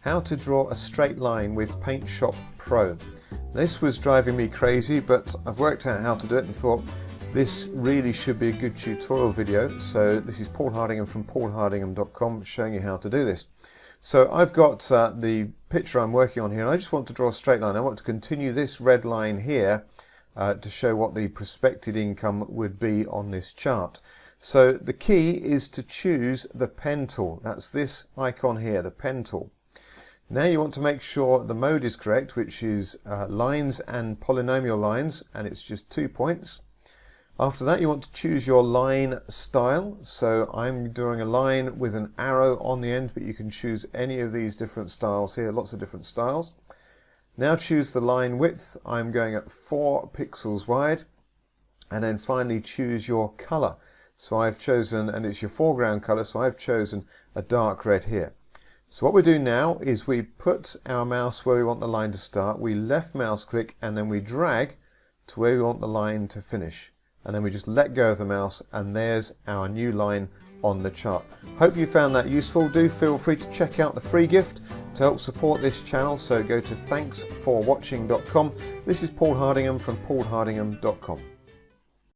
How to draw a straight line with Paint Shop Pro. This was driving me crazy, but I've worked out how to do it and thought this really should be a good tutorial video. So this is Paul Hardingham from paulhardingham.com showing you how to do this. So I've got the picture I'm working on here, and I just want to draw a straight line. I want to continue this red line here to show what the prospected income would be on this chart. So the key is to choose the pen tool. That's this icon here, the pen tool. Now you want to make sure the mode is correct, which is lines and polynomial lines, and it's just 2 points. After that, you want to choose your line style. So I'm drawing a line with an arrow on the end, but you can choose any of these different styles here, lots of different styles. Now choose the line width. I'm going at 4 pixels wide. And then finally choose your color. So I've chosen, and it's your foreground color, so I've chosen a dark red here. So what we do now is we put our mouse where we want the line to start, we left mouse click, and then we drag to where we want the line to finish. And then we just let go of the mouse, and there's our new line on the chart. Hope you found that useful. Do feel free to check out the free gift to help support this channel, so go to thanksforwatching.com. This is Paul Hardingham from paulhardingham.com.